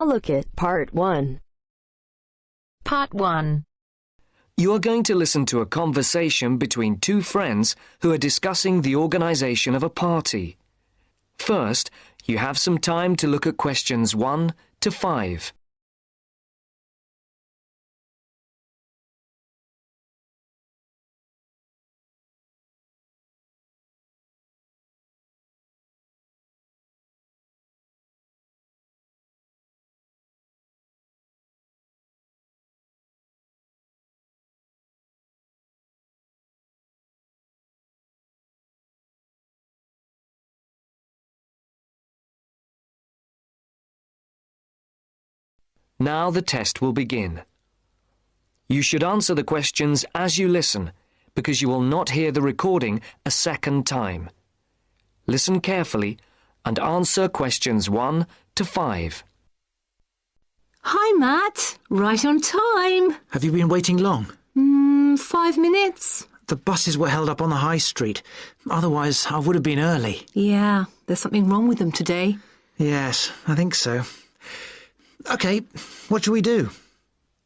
A look at Part 1. Part 1. You are going to listen to a conversation between two friends who are discussing the organisation of a party. First, you have some time to look at questions 1 to 5. Now the test will begin. You should answer the questions as you listen, because you will not hear the recording a second time. Listen carefully and answer questions 1 to 5. Hi, Matt. Right on time. Have you been waiting long? 5 minutes. The buses were held up on the high street. Otherwise, I would have been early. Yeah, there's something wrong with them today. Yes, I think so. OK, what shall we do?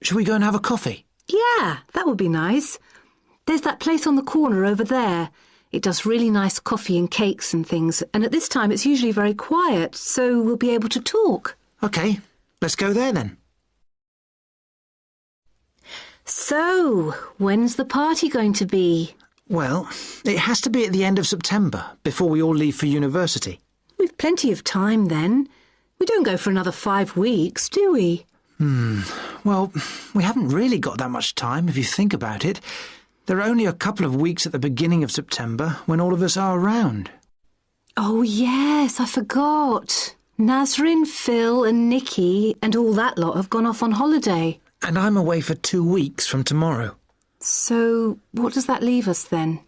Shall we go and have a coffee? Yeah, that would be nice. There's that place on the corner over there. It does really nice coffee and cakes and things, and at this time it's usually very quiet, so we'll be able to talk. OK, let's go there then. So, when's the party going to be? Well, it has to be at the end of September, before we all leave for university. We've plenty of time then. We don't go for another 5 weeks, do we? Well, we haven't really got that much time, if you think about it. There are only a couple of weeks at the beginning of September when all of us are around. Oh, yes, I forgot. Nazrin, Phil and Nikki and all that lot have gone off on holiday. And I'm away for 2 weeks from tomorrow. So, what does that leave us then?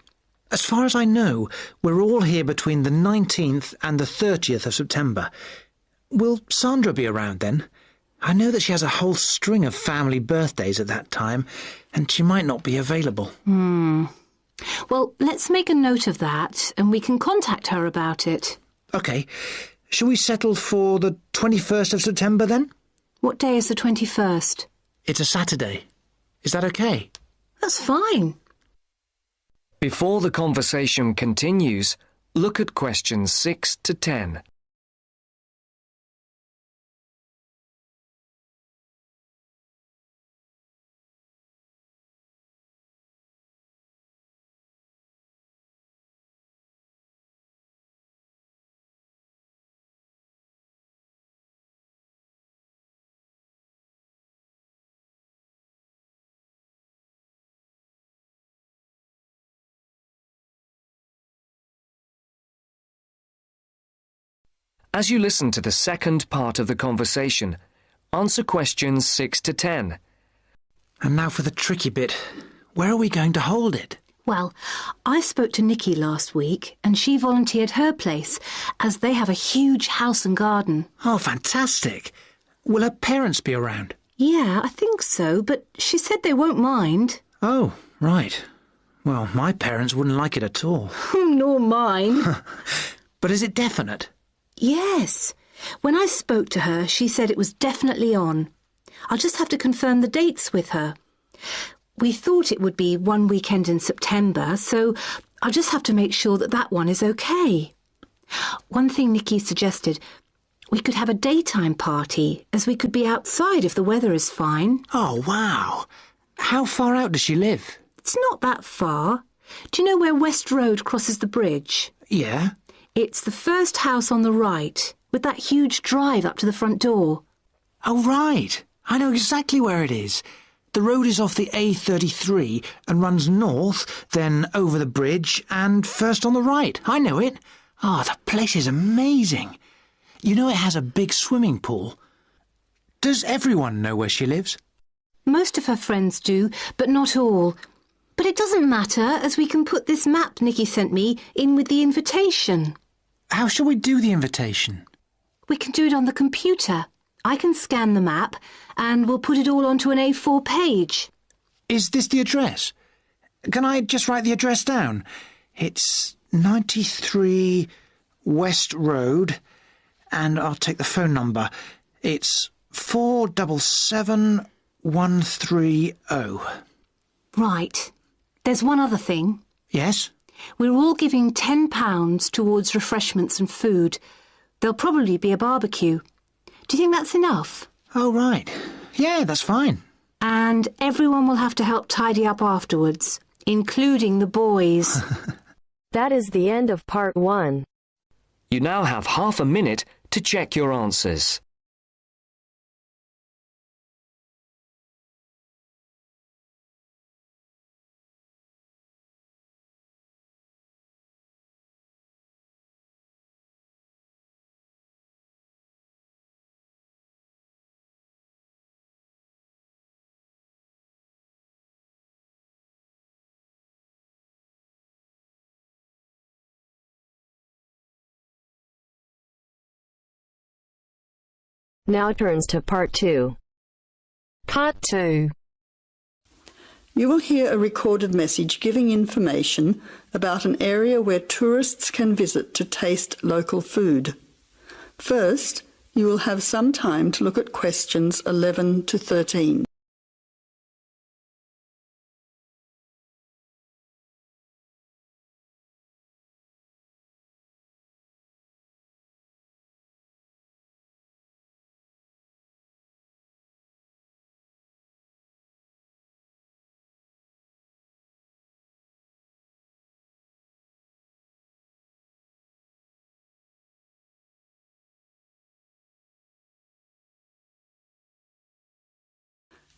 As far as I know, we're all here between the 19th and the 30th of September. Will Sandra be around then? I know that she has a whole string of family birthdays at that time, and she might not be available. Well, let's make a note of that, and we can contact her about it. OK. Shall we settle for the 21st of September then? What day is the 21st? It's a Saturday. Is that OK? That's fine. Before the conversation continues, look at questions 6 to 10. As you listen to the second part of the conversation, answer questions 6 to 10. And now for the tricky bit. Where are we going to hold it? Well, I spoke to Nikki last week, and she volunteered her place, as they have a huge house and garden. Oh, fantastic. Will her parents be around? Yeah, I think so, but she said they won't mind. Oh, right. Well, my parents wouldn't like it at all. Nor mine. But is it definite? Yes. When I spoke to her, she said it was definitely on. I'll just have to confirm the dates with her. We thought it would be one weekend in September, so I'll just have to make sure that that one is okay. One thing Nikki suggested, we could have a daytime party, as we could be outside if the weather is fine. Oh, wow. How far out does she live? It's not that far. Do you know where West Road crosses the bridge? Yeah. It's the first house on the right, with that huge drive up to the front door. Oh, right. I know exactly where it is. The road is off the A33 and runs north, then over the bridge and first on the right. I know it. Oh, the place is amazing. You know it has a big swimming pool. Does everyone know where she lives? Most of her friends do, but not all. But it doesn't matter, as we can put this map Nikki sent me in with the invitation. How shall we do the invitation? We can do it on the computer. I can scan the map, and we'll put it all onto an A4 page. Is this the address? Can I just write the address down? It's 93 West Road, and I'll take the phone number. It's 477130. Right. There's one other thing. Yes? We're all giving £10 towards refreshments and food. There'll probably be a barbecue. Do you think that's enough? Oh, right. Yeah, that's fine. And everyone will have to help tidy up afterwards, including the boys. That is the end of part 1. You now have half a minute to check your answers. Now turns to part 2. Part 2. You will hear a recorded message giving information about an area where tourists can visit to taste local food. First, you will have some time to look at questions 11 to 13.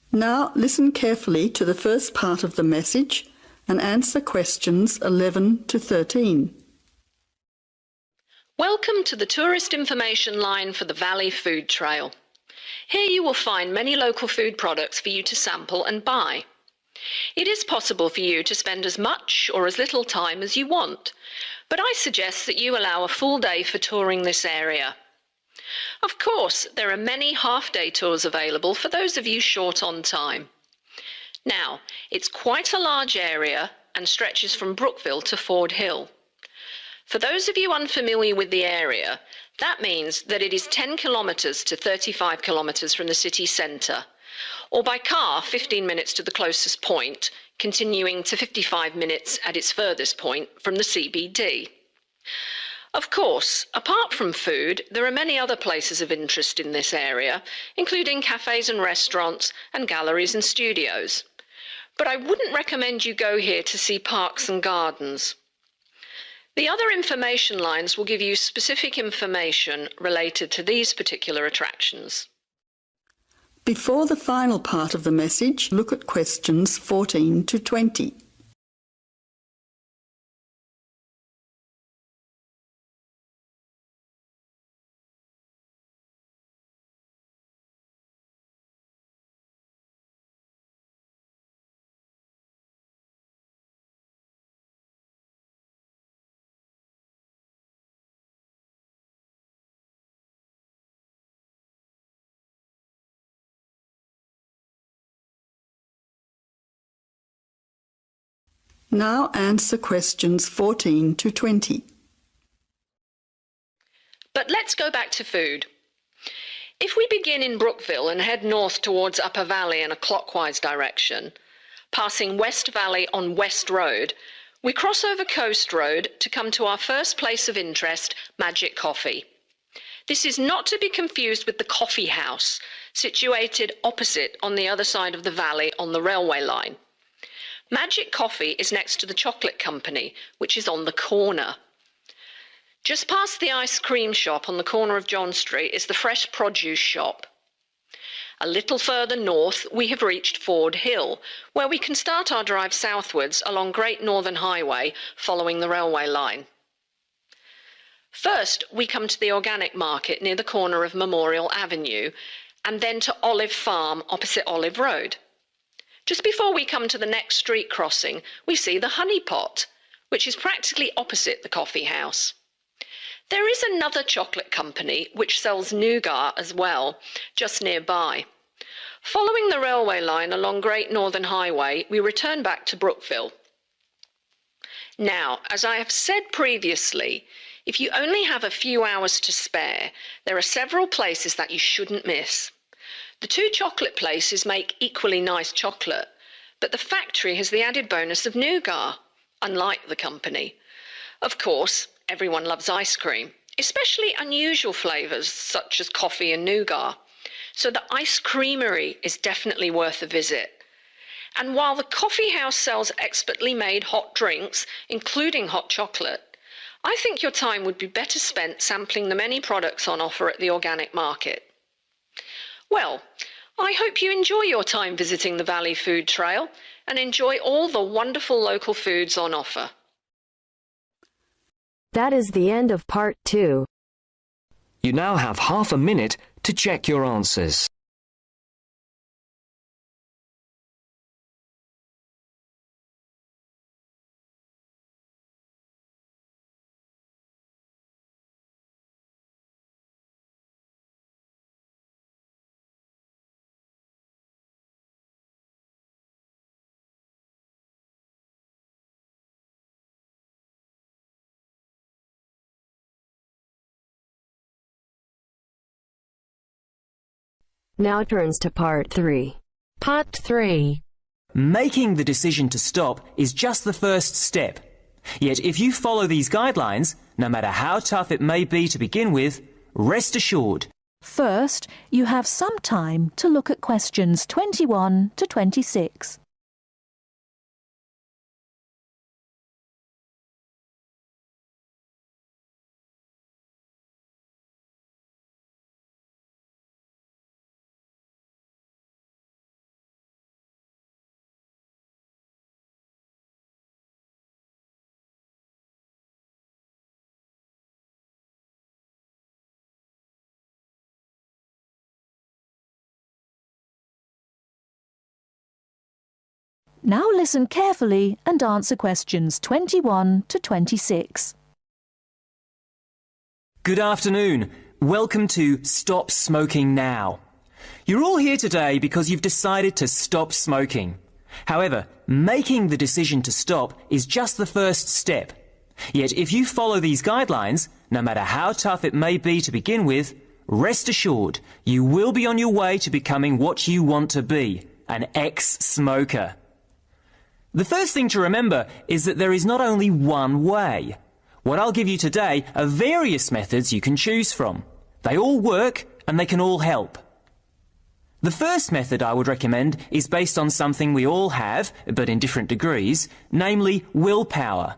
Now listen carefully to the first part of the message and answer questions 11 to 13. Welcome to the tourist information line for the Valley Food Trail. Here you will find many local food products for you to sample and buy. It is possible for you to spend as much or as little time as you want, but I suggest that you allow a full day for touring this area. Of course, there are many half-day tours available for those of you short on time. Now, it's quite a large area and stretches from Brookville to Ford Hill. For those of you unfamiliar with the area, that means that it is 10 kilometres to 35 kilometres from the city centre, or by car 15 minutes to the closest point, continuing to 55 minutes at its furthest point from the CBD. Of course, apart from food, there are many other places of interest in this area, including cafes and restaurants and galleries and studios. But I wouldn't recommend you go here to see parks and gardens. The other information lines will give you specific information related to these particular attractions. Before the final part of the message, look at questions 14 to 20. Now answer questions 14 to 20. But let's go back to food. If we begin in Brookville and head north towards Upper Valley in a clockwise direction, passing West Valley on West Road, we cross over Coast Road to come to our first place of interest, Magic Coffee. This is not to be confused with the Coffee House, situated opposite on the other side of the valley on the railway line. Magic Coffee is next to the chocolate company, which is on the corner. Just past the ice cream shop on the corner of John Street is the fresh produce shop. A little further north, we have reached Ford Hill, where we can start our drive southwards along Great Northern Highway following the railway line. First, we come to the organic market near the corner of Memorial Avenue, and then to Olive Farm opposite Olive Road. Just before we come to the next street crossing, we see the Honey Pot, which is practically opposite the coffee house. There is another chocolate company which sells nougat as well, just nearby. Following the railway line along Great Northern Highway, we return back to Brookville. Now, as I have said previously, if you only have a few hours to spare, there are several places that you shouldn't miss. The two chocolate places make equally nice chocolate, but the factory has the added bonus of nougat, unlike the company. Of course, everyone loves ice cream, especially unusual flavours such as coffee and nougat, so the ice creamery is definitely worth a visit. And while the coffee house sells expertly made hot drinks, including hot chocolate, I think your time would be better spent sampling the many products on offer at the organic market. Well, I hope you enjoy your time visiting the Valley Food Trail and enjoy all the wonderful local foods on offer. That is the end of part 2. You now have half a minute to check your answers. Now turns to part 3. Part 3. Making the decision to stop is just the first step. Yet if you follow these guidelines, no matter how tough it may be to begin with, rest assured. First, you have some time to look at questions 21 to 26. Now listen carefully and answer questions 21 to 26. Good afternoon. Welcome to Stop Smoking Now. You're all here today because you've decided to stop smoking. However, making the decision to stop is just the first step. Yet if you follow these guidelines, no matter how tough it may be to begin with, rest assured you will be on your way to becoming what you want to be, an ex-smoker. The first thing to remember is that there is not only one way. What I'll give you today are various methods you can choose from. They all work and they can all help. The first method I would recommend is based on something we all have, but in different degrees, namely willpower.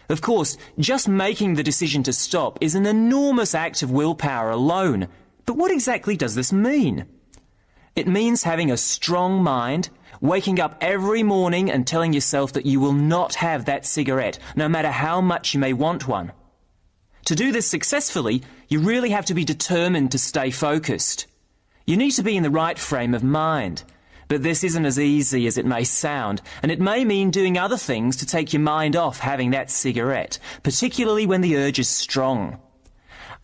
Of course, just making the decision to stop is an enormous act of willpower alone. But what exactly does this mean? It means having a strong mind, waking up every morning and telling yourself that you will not have that cigarette, no matter how much you may want one. To do this successfully, you really have to be determined to stay focused. You need to be in the right frame of mind. But this isn't as easy as it may sound, and it may mean doing other things to take your mind off having that cigarette, particularly when the urge is strong.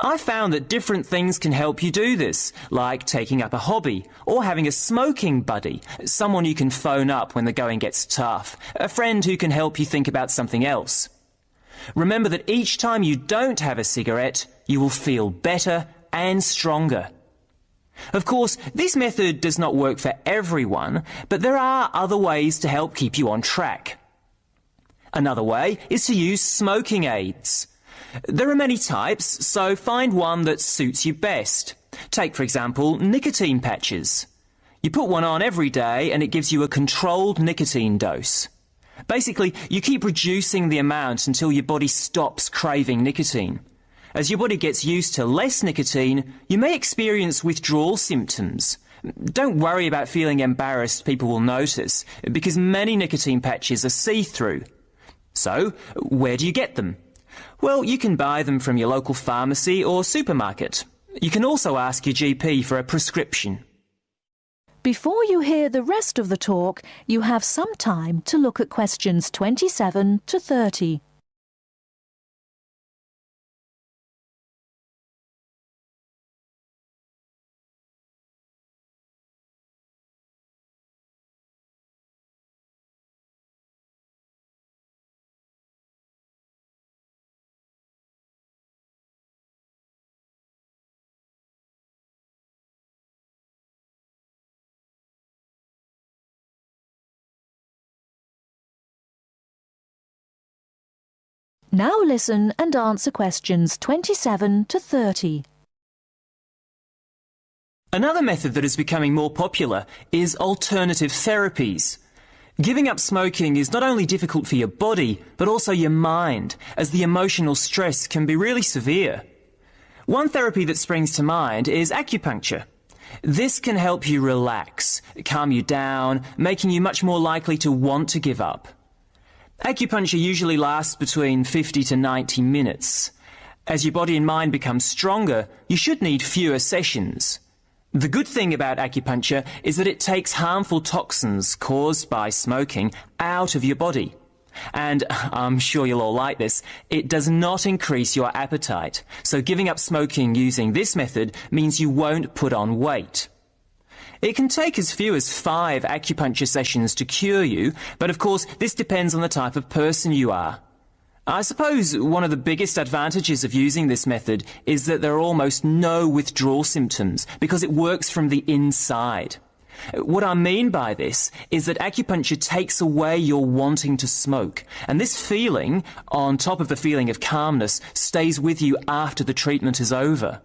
I found that different things can help you do this, like taking up a hobby, or having a smoking buddy, someone you can phone up when the going gets tough, a friend who can help you think about something else. Remember that each time you don't have a cigarette, you will feel better and stronger. Of course, this method does not work for everyone, but there are other ways to help keep you on track. Another way is to use smoking aids. There are many types, so find one that suits you best. Take, for example, nicotine patches. You put one on every day and it gives you a controlled nicotine dose. Basically, you keep reducing the amount until your body stops craving nicotine. As your body gets used to less nicotine, you may experience withdrawal symptoms. Don't worry about feeling embarrassed people will notice, because many nicotine patches are see-through. So, where do you get them? Well, you can buy them from your local pharmacy or supermarket. You can also ask your GP for a prescription. Before you hear the rest of the talk, you have some time to look at questions 27 to 30. Now listen and answer questions 27 to 30. Another method that is becoming more popular is alternative therapies. Giving up smoking is not only difficult for your body, but also your mind, as the emotional stress can be really severe. One therapy that springs to mind is acupuncture. This can help you relax, calm you down, making you much more likely to want to give up. Acupuncture usually lasts between 50 to 90 minutes. As your body and mind become stronger, you should need fewer sessions. The good thing about acupuncture is that it takes harmful toxins caused by smoking out of your body. And I'm sure you'll all like this, it does not increase your appetite. So giving up smoking using this method means you won't put on weight. It can take as few as 5 acupuncture sessions to cure you, but of course this depends on the type of person you are. I suppose one of the biggest advantages of using this method is that there are almost no withdrawal symptoms because it works from the inside. What I mean by this is that acupuncture takes away your wanting to smoke, and this feeling, on top of the feeling of calmness, stays with you after the treatment is over.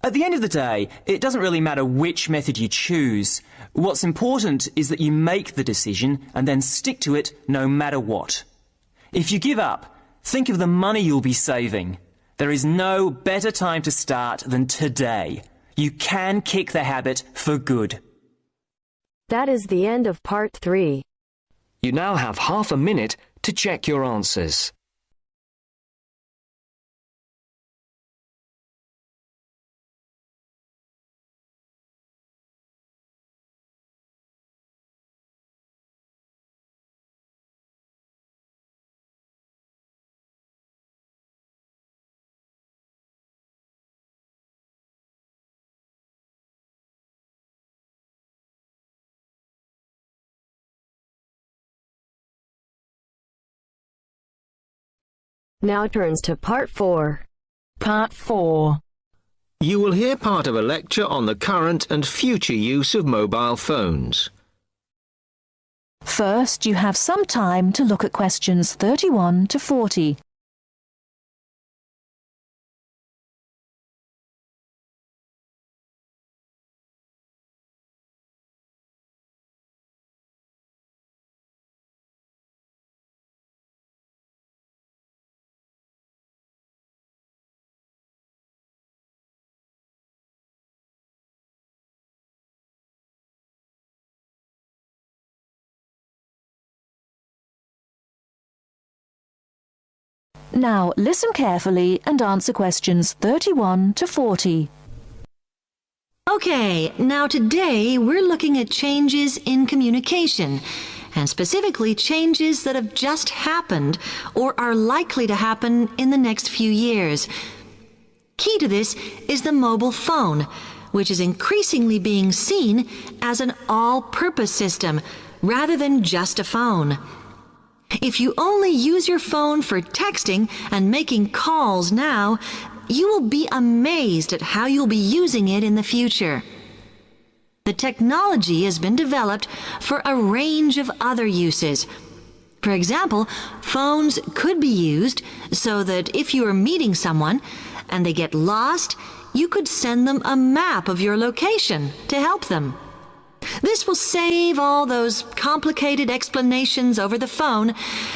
At the end of the day, it doesn't really matter which method you choose. What's important is that you make the decision and then stick to it no matter what. If you give up, think of the money you'll be saving. There is no better time to start than today. You can kick the habit for good. That is the end of part 3. You now have half a minute to check your answers. Now turns to part 4. Part 4. You will hear part of a lecture on the current and future use of mobile phones. First, you have some time to look at questions 31 to 40. Now listen carefully and answer questions 31 to 40. Okay, now today we're looking at changes in communication, and specifically changes that have just happened or are likely to happen in the next few years. Key to this is the mobile phone, which is increasingly being seen as an all-purpose system rather than just a phone. If you only use your phone for texting and making calls now, you will be amazed at how you'll be using it in the future. The technology has been developed for a range of other uses. For example, phones could be used so that if you are meeting someone and they get lost, you could send them a map of your location to help them. This will save all those complicated explanations over the phone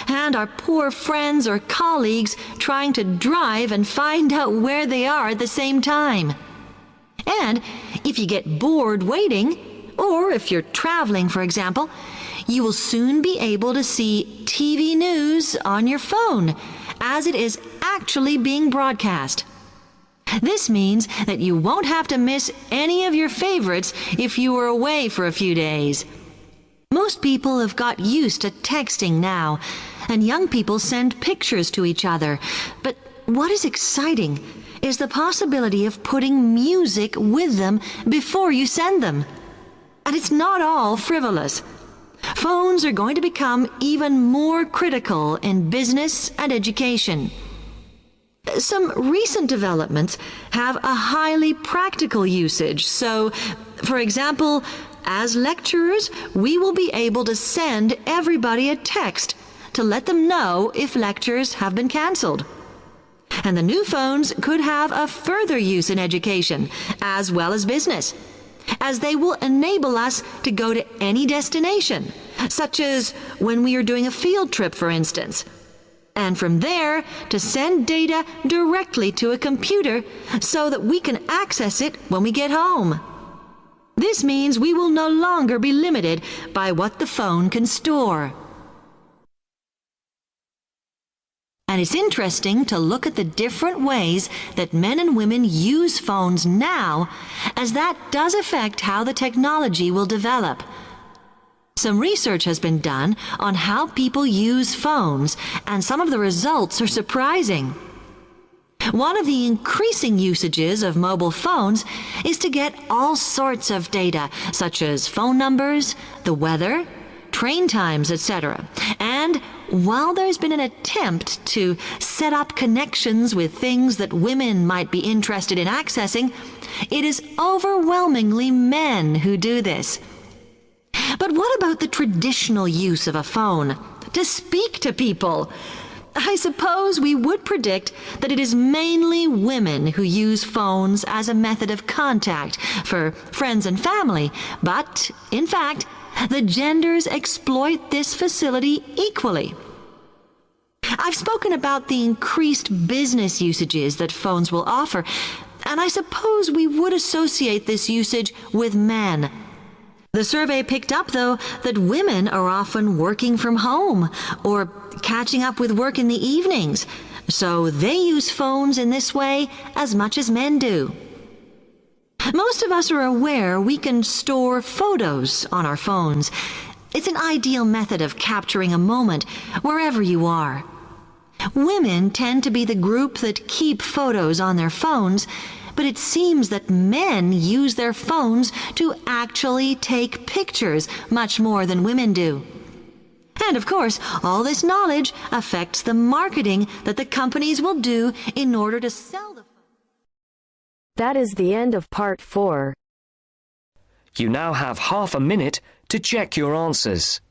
and our poor friends or colleagues trying to drive and find out where they are at the same time. And if you get bored waiting, or if you're traveling, for example, you will soon be able to see TV news on your phone as it is actually being broadcast. This means that you won't have to miss any of your favorites if you were away for a few days. Most people have got used to texting now, and young people send pictures to each other. But what is exciting is the possibility of putting music with them before you send them. And it's not all frivolous. Phones are going to become even more critical in business and education. Some recent developments have a highly practical usage. So, for example, as lecturers, we will be able to send everybody a text to let them know if lectures have been cancelled. And the new phones could have a further use in education, as well as business, as they will enable us to go to any destination, such as when we are doing a field trip, for instance, and from there to send data directly to a computer so that we can access it when we get home. This means we will no longer be limited by what the phone can store. And it's interesting to look at the different ways that men and women use phones now, as that does affect how the technology will develop. Some research has been done on how people use phones, and some of the results are surprising. One of the increasing usages of mobile phones is to get all sorts of data, such as phone numbers, the weather, train times, etc. And while there's been an attempt to set up connections with things that women might be interested in accessing, it is overwhelmingly men who do this. But what about the traditional use of a phone? To speak to people? I suppose we would predict that it is mainly women who use phones as a method of contact for friends and family, but, in fact, the genders exploit this facility equally. I've spoken about the increased business usages that phones will offer, and I suppose we would associate this usage with men. The survey picked up, though, that women are often working from home or catching up with work in the evenings, so they use phones in this way as much as men do. Most of us are aware we can store photos on our phones. It's an ideal method of capturing a moment wherever you are. Women tend to be the group that keep photos on their phones, but it seems that men use their phones to actually take pictures much more than women do. And of course, all this knowledge affects the marketing that the companies will do in order to sell the phone. That is the end of part 4. You now have half a minute to check your answers.